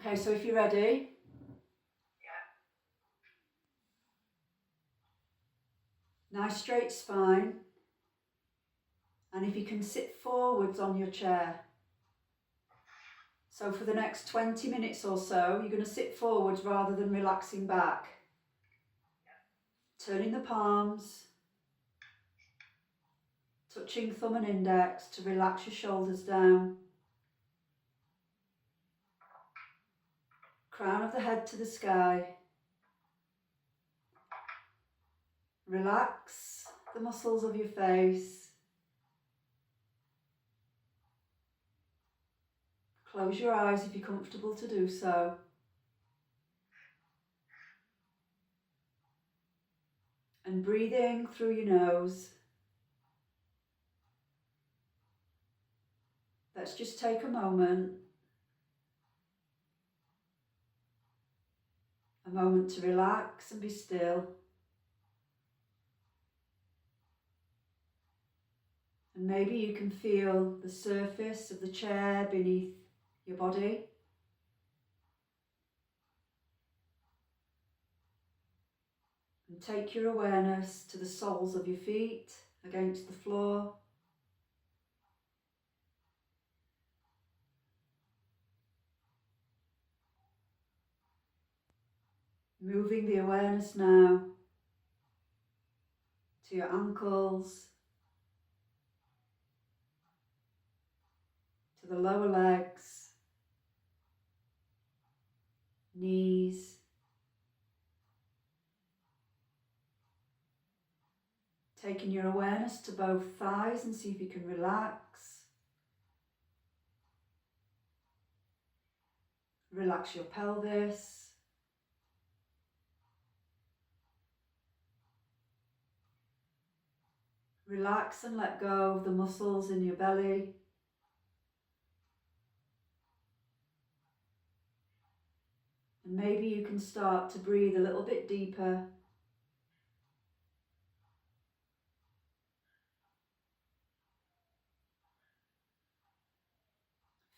Okay, so if you're ready. Yeah. Nice straight spine. And if you can sit forwards on your chair. So for the next 20 minutes or so, you're going to sit forwards rather than relaxing back. Turning the palms, touching thumb and index to relax your shoulders down. Crown of the head to the sky. Relax the muscles of your face. Close your eyes if you're comfortable to do so. And breathing through your nose. Let's just take a moment. A moment to relax and be still. And maybe you can feel the surface of the chair beneath your body. And take your awareness to the soles of your feet against the floor. Moving the awareness now to your ankles, to the lower legs, knees, taking your awareness to both thighs and see if you can relax. Relax your pelvis. Relax and let go of the muscles in your belly. And maybe you can start to breathe a little bit deeper.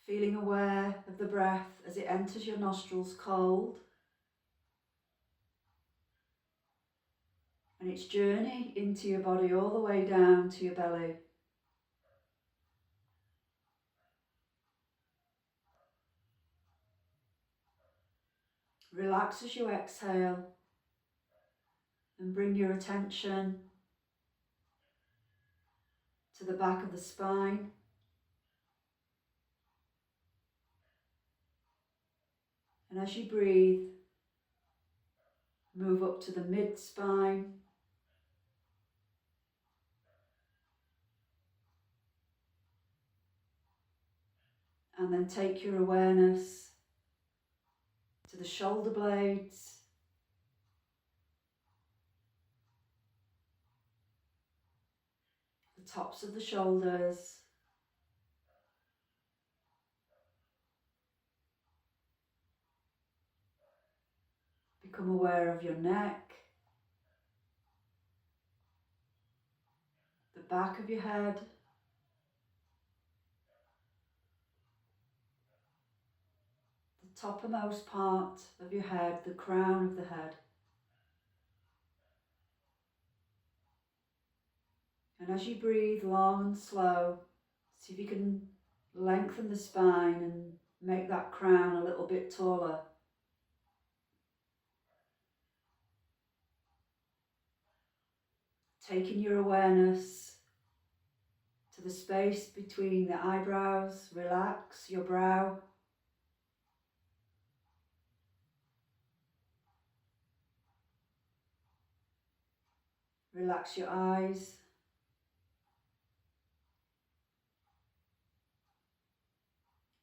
Feeling aware of the breath as it enters your nostrils cold. And its journey into your body all the way down to your belly. Relax as you exhale and bring your attention to the back of the spine. And as you breathe, move up to the mid-spine. And then take your awareness to the shoulder blades. The tops of the shoulders. Become aware of your neck. The back of your head. The toppermost part of your head, the crown of the head. And as you breathe long and slow, see if you can lengthen the spine and make that crown a little bit taller. Taking your awareness to the space between the eyebrows, relax your brow. Relax your eyes.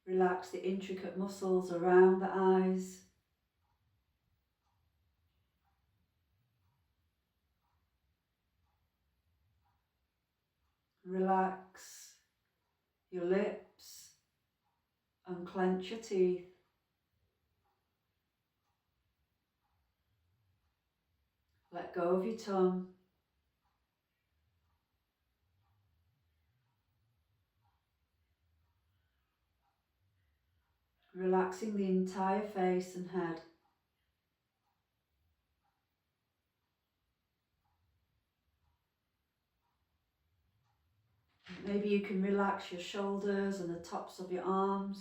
Relax the intricate muscles around the eyes. Relax your lips. Unclench your teeth. Let go of your tongue. relaxing the entire face and head. Maybe you can relax your shoulders and the tops of your arms,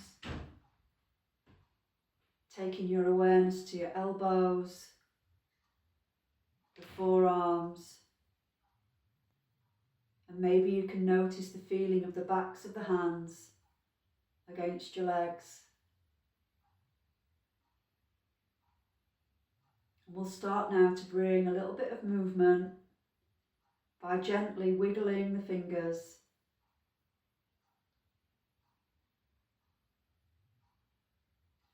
taking your awareness to your elbows, the forearms, and maybe you can notice the feeling of the backs of the hands against your legs. And we'll start now to bring a little bit of movement by gently wiggling the fingers.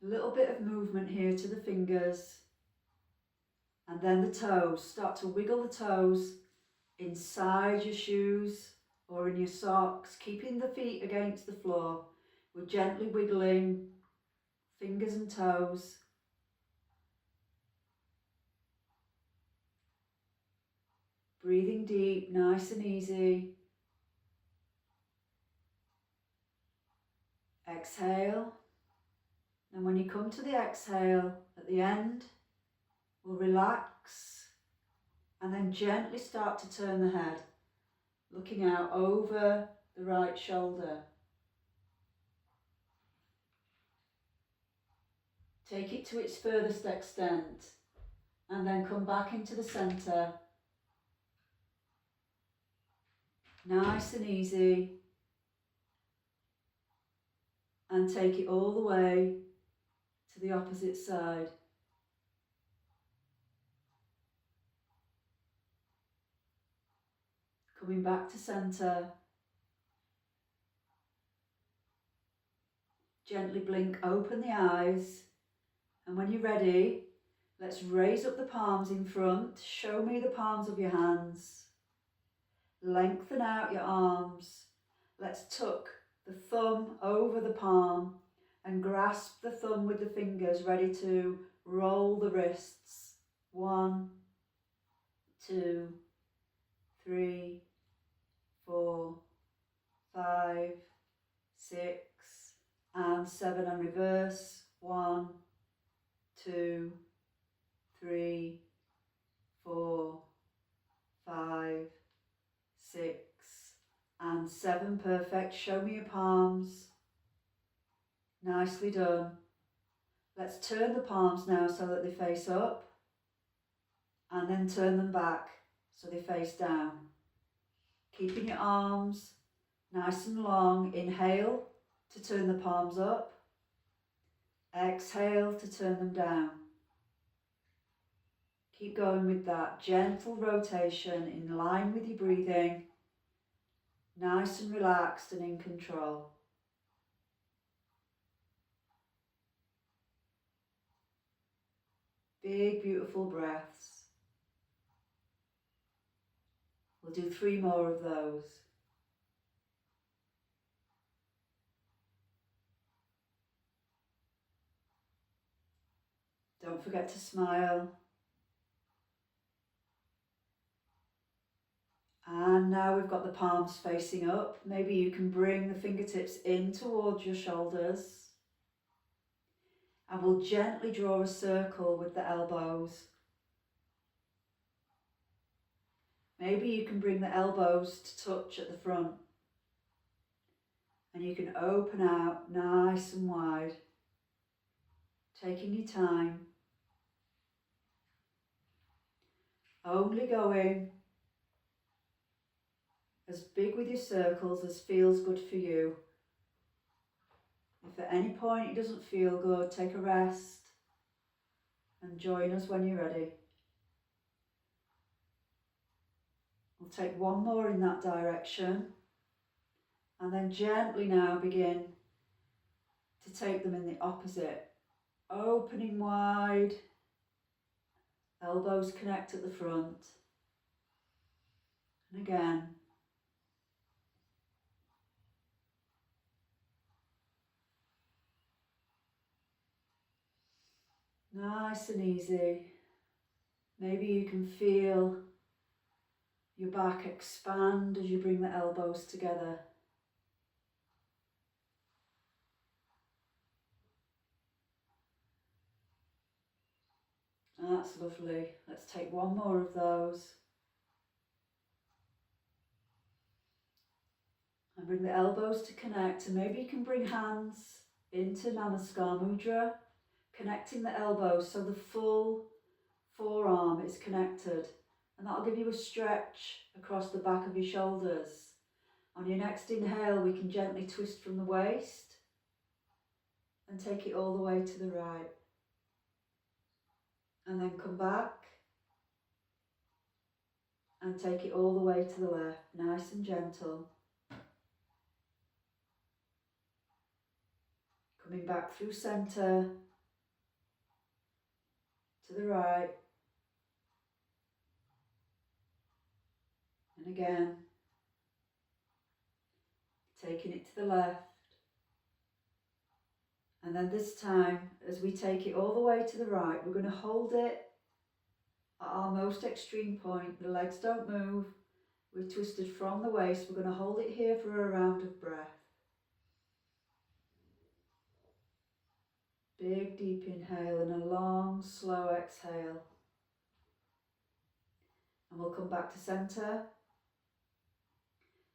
A little bit of movement here to the fingers, and then the toes. Start to wiggle the toes inside your shoes or in your socks, keeping the feet against the floor. We're gently wiggling fingers and toes. Breathing deep, nice and easy. Exhale. And when you come to the exhale at the end, we'll relax and then gently start to turn the head, looking out over the right shoulder. Take it to its furthest extent and then come back into the centre. Nice and easy. And take it all the way to the opposite side. Coming back to centre. Gently blink open the eyes. And when you're ready, let's raise up the palms in front. Show me the palms of your hands. Lengthen out your arms. Let's tuck the thumb over the palm and grasp the thumb with the fingers, ready to roll the wrists. 1, 2, 3, 4, 5, 6, and 7, and reverse. 1, 2, 3, 4, 5, 6, and 7. Perfect. Show me your palms. Nicely done. Let's turn the palms now so that they face up, and then turn them back so they face down. Keeping your arms nice and long. Inhale to turn the palms up. Exhale to turn them down. Keep going with that gentle rotation in line with your breathing. Nice and relaxed and in control. Big, beautiful breaths. We'll do 3 more of those. Don't forget to smile. And now we've got the palms facing up. Maybe you can bring the fingertips in towards your shoulders. And we'll gently draw a circle with the elbows. Maybe you can bring the elbows to touch at the front. And you can open out nice and wide, taking your time. Only going as big with your circles as feels good for you. If at any point it doesn't feel good, take a rest and join us when you're ready. We'll take 1 more in that direction and then gently now begin to take them in the opposite. Opening wide, elbows connect at the front. And again. Nice and easy. Maybe you can feel your back expand as you bring the elbows together. That's lovely. Let's take one more of those. And bring the elbows to connect, and maybe you can bring hands into Namaskar Mudra, connecting the elbows so the full forearm is connected, and that'll give you a stretch across the back of your shoulders. On your next inhale, we can gently twist from the waist and take it all the way to the right, and then come back and take it all the way to the left, nice and gentle. Coming back through centre to the right, and again, taking it to the left. And then this time, as we take it all the way to the right, we're going to hold it at our most extreme point. The legs don't move. We're twisted from the waist. We're going to hold it here for a round of breath. Big deep inhale and a long slow exhale. And we'll come back to centre,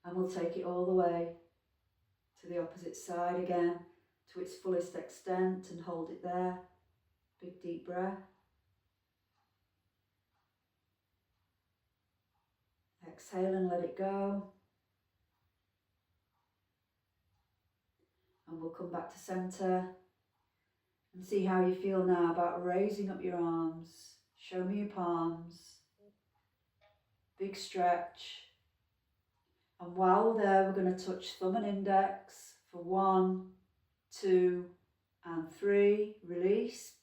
and we'll take it all the way to the opposite side again, to its fullest extent, and hold it there. Big deep breath. Exhale and let it go. And we'll come back to centre and see how you feel now about raising up your arms. Show me your palms. Big stretch. And while we're there, we're going to touch thumb and index for 1, 2, and 3. Release.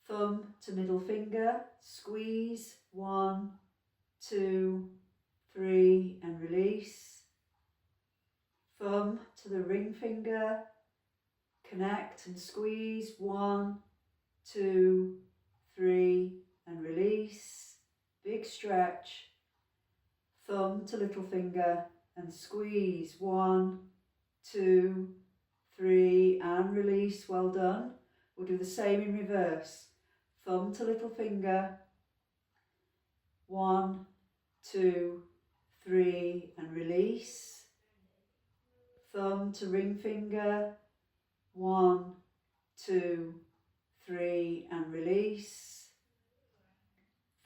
Thumb to middle finger. Squeeze. 1, 2, 3, and release. Thumb to the ring finger. Connect and squeeze. 1, 2, 3, and release. Big stretch. Thumb to little finger and squeeze. 1, 2, 3, and release. Well done. We'll do the same in reverse. Thumb to little finger. 1, 2, 3, and release. Thumb to ring finger. 1, 2, 3, and release.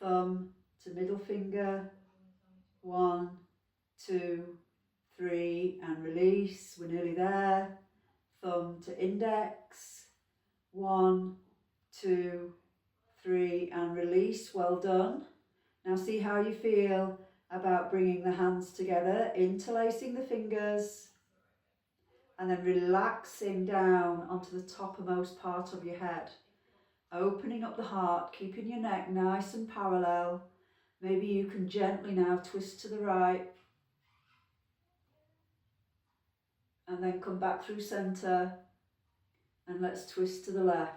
Thumb to middle finger. 1, 2, 3, and release. We're nearly there. Thumb to index. 1, 2, 3, and release. Well done. Now see how you feel about bringing the hands together, interlacing the fingers, and then relaxing down onto the toppermost part of your head. Opening up the heart, keeping your neck nice and parallel. Maybe you can gently now twist to the right, and then come back through centre, and let's twist to the left.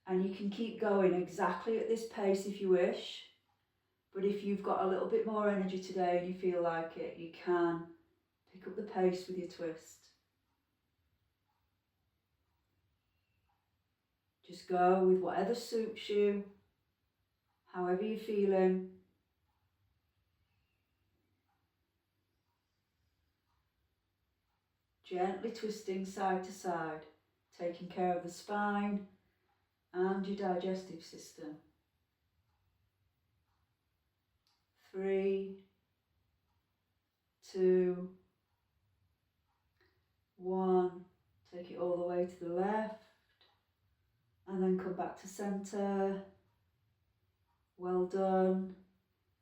And you can keep going exactly at this pace if you wish, but if you've got a little bit more energy today and you feel like it, you can pick up the pace with your twist. Just go with whatever suits you, however you're feeling. Gently twisting side to side, taking care of the spine and your digestive system. 3, 2, 1. Take it all the way to the left, and then come back to centre. Well done.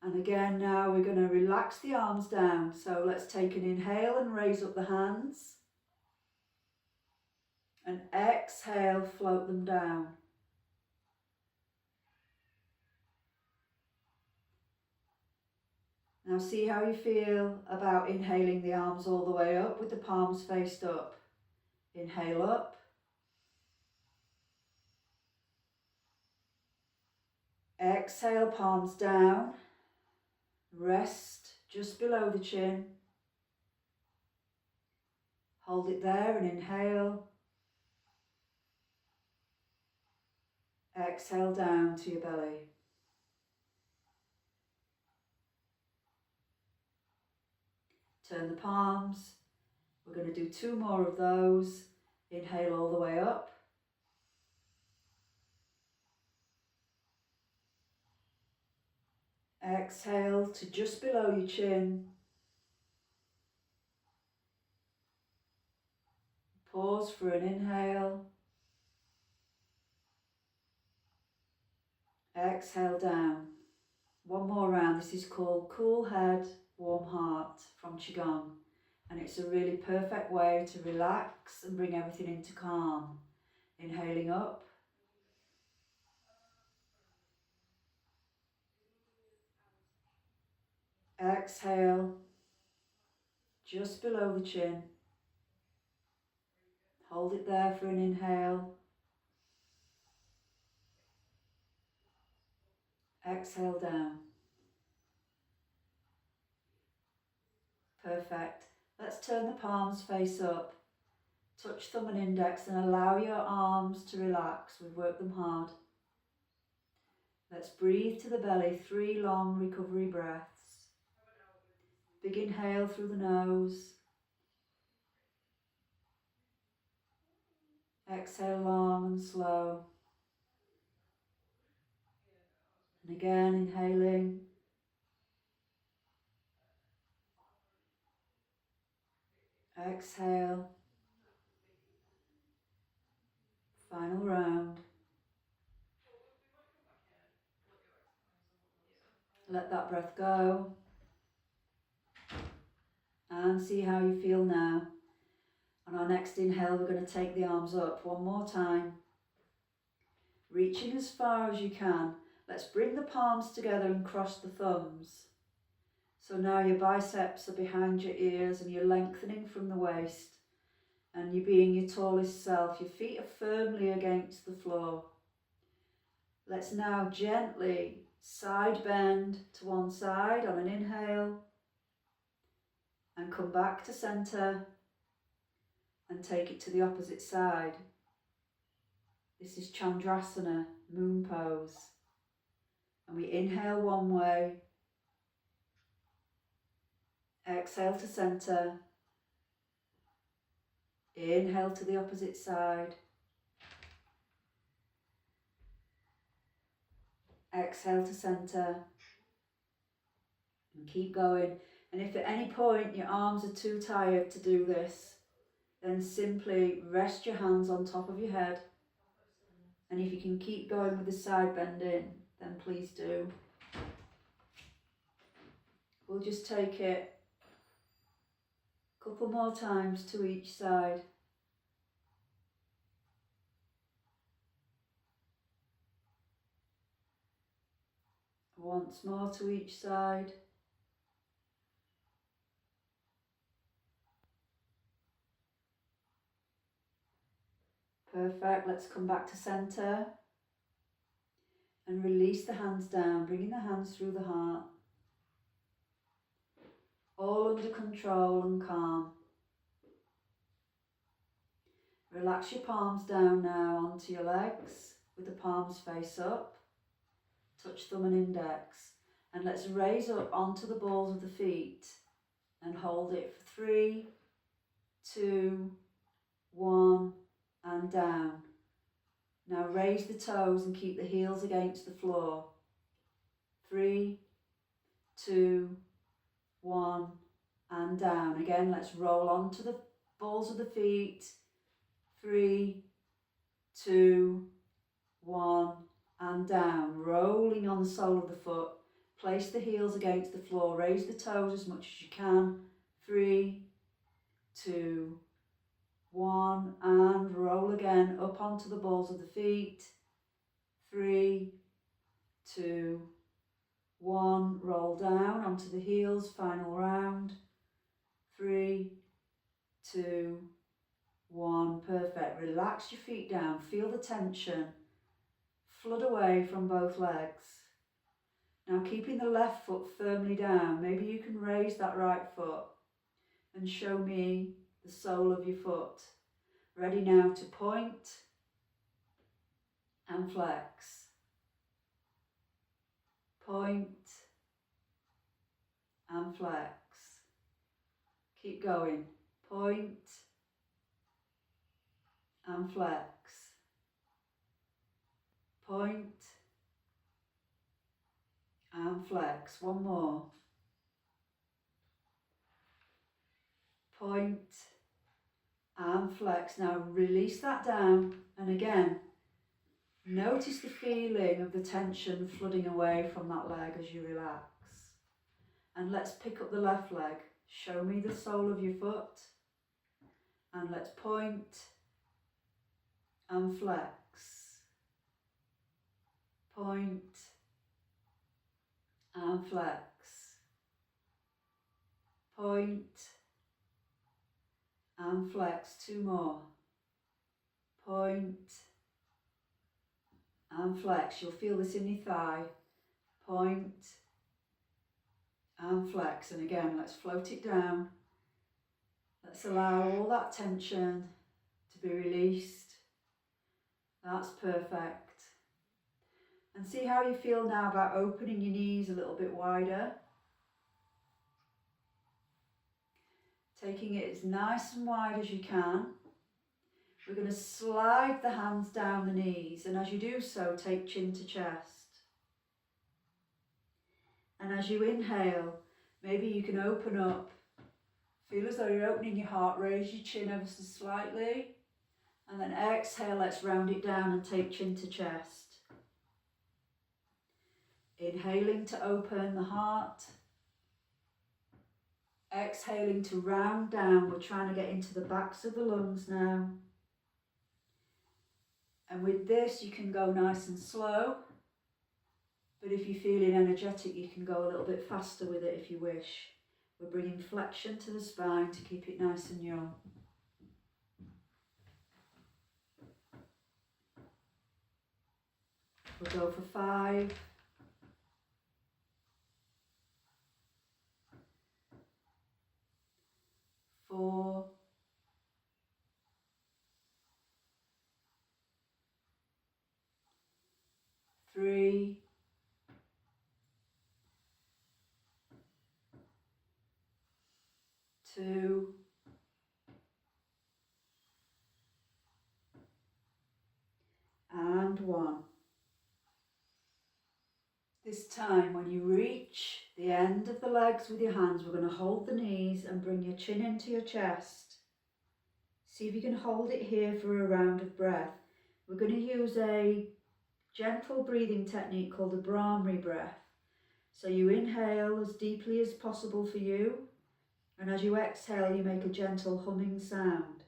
And again, now we're going to relax the arms down. So let's take an inhale and raise up the hands. And exhale, float them down. Now see how you feel about inhaling the arms all the way up with the palms faced up. Inhale up. Exhale, palms down. Rest just below the chin. Hold it there and inhale. Exhale down to your belly. Turn the palms. We're going to do 2 more of those. Inhale all the way up. Exhale to just below your chin. Pause for an inhale. Exhale down. 1 more round. This is called Cool Head, Warm Heart from Qigong. And it's a really perfect way to relax and bring everything into calm. Inhaling up. Exhale, just below the chin. Hold it there for an inhale. Exhale down. Perfect. Let's turn the palms face up. Touch thumb and index and allow your arms to relax. We've worked them hard. Let's breathe to the belly, 3 long recovery breaths. Big inhale through the nose. Exhale long and slow. And again, inhaling. Exhale. Final round. Let that breath go. And see how you feel now. On our next inhale, we're going to take the arms up 1 more time. Reaching as far as you can. Let's bring the palms together and cross the thumbs. So now your biceps are behind your ears and you're lengthening from the waist. And you're being your tallest self. Your feet are firmly against the floor. Let's now gently side bend to one side on an inhale. And come back to center. And take it to the opposite side. This is Chandrasana, moon pose. And we inhale one way. Exhale to center. Inhale to the opposite side. Exhale to center. And keep going. And if at any point your arms are too tired to do this, then simply rest your hands on top of your head. And if you can keep going with the side bending, then please do. We'll just take it a couple more times to each side. Once more to each side. Perfect. Let's come back to center. And release the hands down, bringing the hands through the heart. All under control and calm. Relax your palms down now onto your legs with the palms face up. Touch thumb and index. And let's raise up onto the balls of the feet and hold it for 3, 2, 1 and down. Now raise the toes and keep the heels against the floor. 3, 2, 1 and down. Again, let's roll onto the balls of the feet. 3, 2, 1 and down. Rolling on the sole of the foot. Place the heels against the floor. Raise the toes as much as you can. 3, 2, 1 and roll again up onto the balls of the feet. 3, 2, 1. Roll down onto the heels. Final round. 3, 2, 1. Perfect. Relax your feet down. Feel the tension flood away from both legs. Now keeping the left foot firmly down. Maybe you can raise that right foot and show me the sole of your foot. Ready now to point and flex. Point and flex. Keep going. Point and flex. Point and flex. One more. Point and flex. Now release that down, and again notice the feeling of the tension flooding away from that leg as you relax. And let's pick up the left leg. Show me the sole of your foot, and let's point and flex. Point and flex. Point and flex. Two more. Point and flex. You'll feel this in your thigh. Point and flex. And again, let's float it down. Let's allow all that tension to be released. That's perfect. And see how you feel now about opening your knees a little bit wider. Taking it as nice and wide as you can. We're going to slide the hands down the knees, and as you do so, take chin to chest. And as you inhale, maybe you can open up. Feel as though you're opening your heart, raise your chin ever so slightly. And then exhale, let's round it down and take chin to chest. Inhaling to open the heart. Exhaling to round down. We're trying to get into the backs of the lungs now. And with this, you can go nice and slow. But if you're feeling energetic, you can go a little bit faster with it if you wish. We're bringing flexion to the spine to keep it nice and young. We'll go for 5. 4. 3. 2. And 1. This time, when you reach the end of the legs with your hands, we're going to hold the knees and bring your chin into your chest. See if you can hold it here for a round of breath. We're going to use a gentle breathing technique called the Brahmi breath. So you inhale as deeply as possible for you, and as you exhale, you make a gentle humming sound.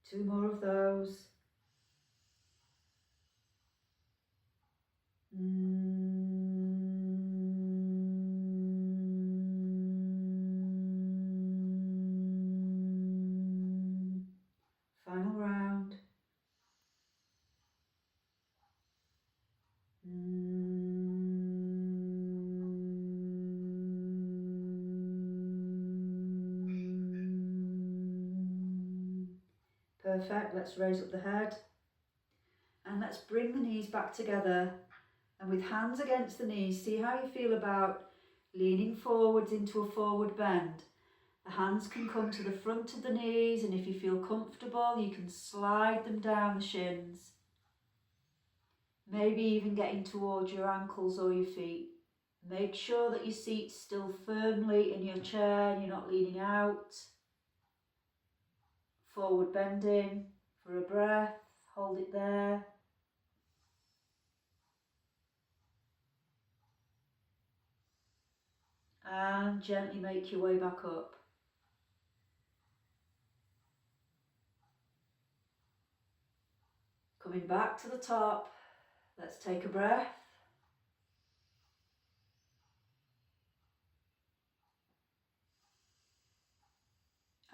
Two more of those. Final round. Perfect. Let's raise up the head. And let's bring the knees back together. And with hands against the knees, see how you feel about leaning forwards into a forward bend. The hands can come to the front of the knees, and if you feel comfortable, you can slide them down the shins. Maybe even getting towards your ankles or your feet. Make sure that your seat's still firmly in your chair, you're not leaning out. Forward bending for a breath, hold it there. And gently make your way back up. Coming back to the top, let's take a breath.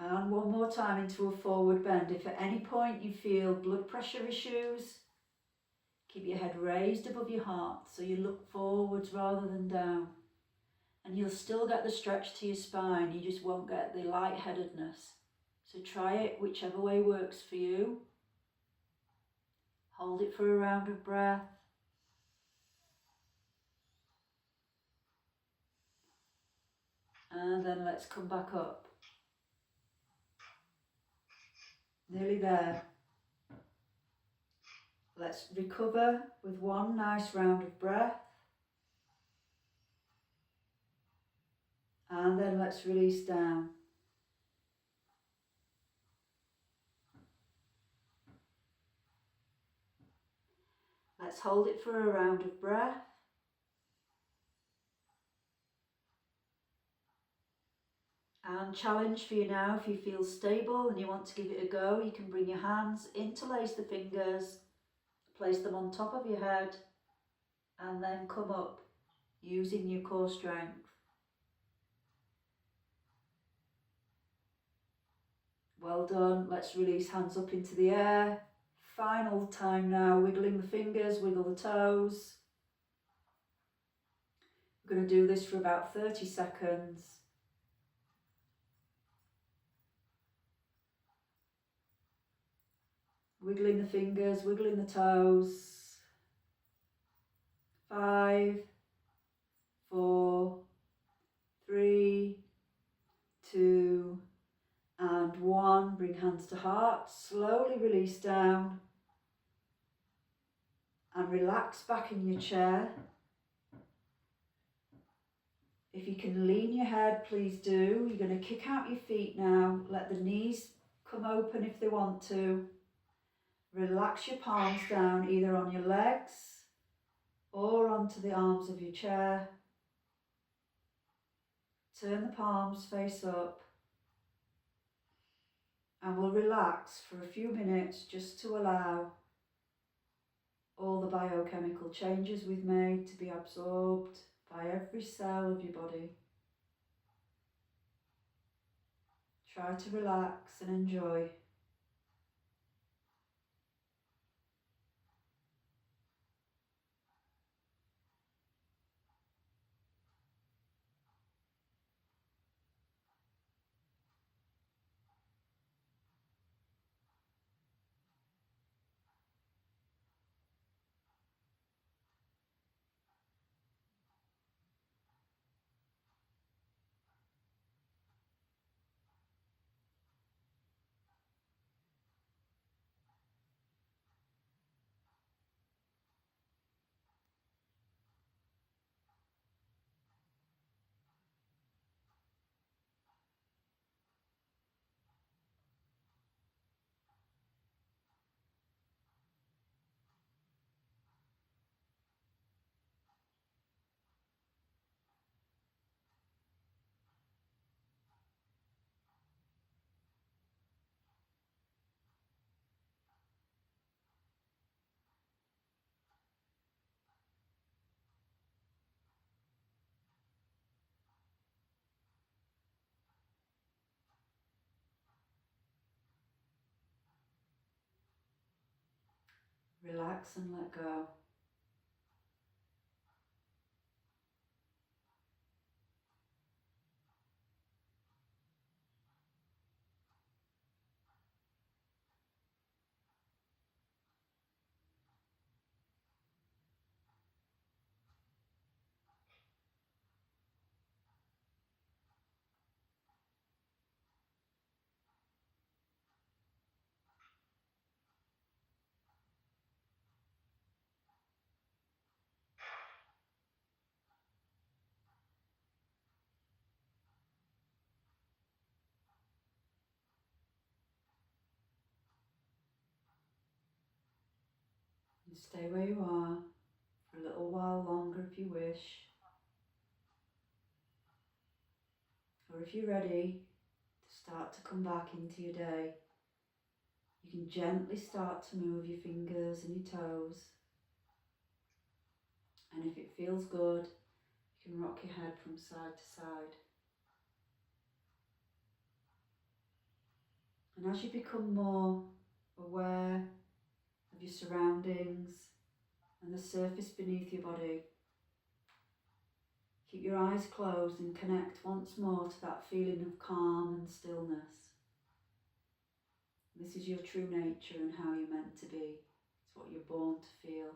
And one more time into a forward bend. If at any point you feel blood pressure issues, Keep your head raised above your heart so you look forwards rather than down. And you'll still get the stretch to your spine, you just won't get the lightheadedness. So try it whichever way works for you. Hold it for a round of breath. And then let's come back up. Nearly there. Let's recover with one nice round of breath. And then let's release down. Let's hold it for a round of breath. And challenge for you now, if you feel stable and you want to give it a go, you can bring your hands, interlace the fingers, place them on top of your head, and then come up using your core strength. Well done. Let's release hands up into the air. Final time now, wiggling the fingers, wiggle the toes. We're going to do this for about 30 seconds. Wiggling the fingers, wiggling the toes. 5, 4, 3, 2, and 1. Bring hands to heart. Slowly release down. And relax back in your chair. If you can lean your head, please do. You're going to kick out your feet now. Let the knees come open if they want to. Relax your palms down either on your legs or onto the arms of your chair. Turn the palms face up. And we'll relax for a few minutes just to allow all the biochemical changes we've made to be absorbed by every cell of your body. Try to relax and enjoy. Relax and let go. And stay where you are for a little while longer if you wish. Or if you're ready to start to come back into your day, you can gently start to move your fingers and your toes. And if it feels good, you can rock your head from side to side. And as you become more aware of your surroundings, the surface beneath your body. Keep your eyes closed and connect once more to that feeling of calm and stillness. This is your true nature and how you're meant to be. It's what you're born to feel.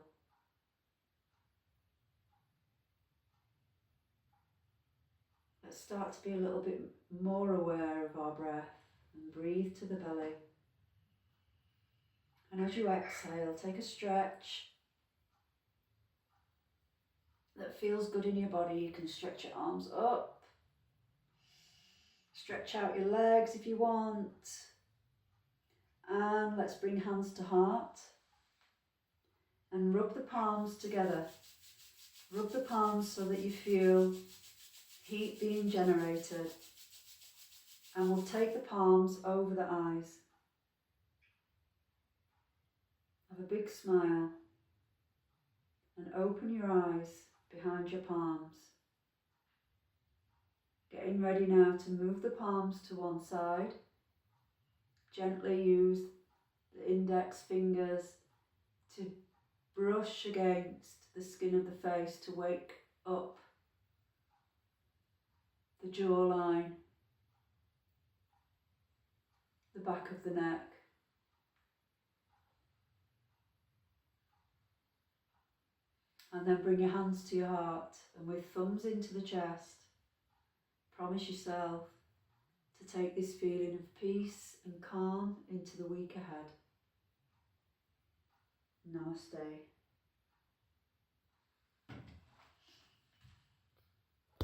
Let's start to be a little bit more aware of our breath and breathe to the belly. And as you exhale, take a stretch that feels good in your body. You can stretch your arms up, stretch out your legs if you want. And let's bring hands to heart and rub the palms together. Rub the palms so that you feel heat being generated. And we'll take the palms over the eyes. Have a big smile and open your eyes behind your palms. Getting ready now to move the palms to one side. Gently use the index fingers to brush against the skin of the face to wake up the jawline, the back of the neck. And then bring your hands to your heart and with thumbs into the chest, promise yourself to take this feeling of peace and calm into the week ahead. Namaste.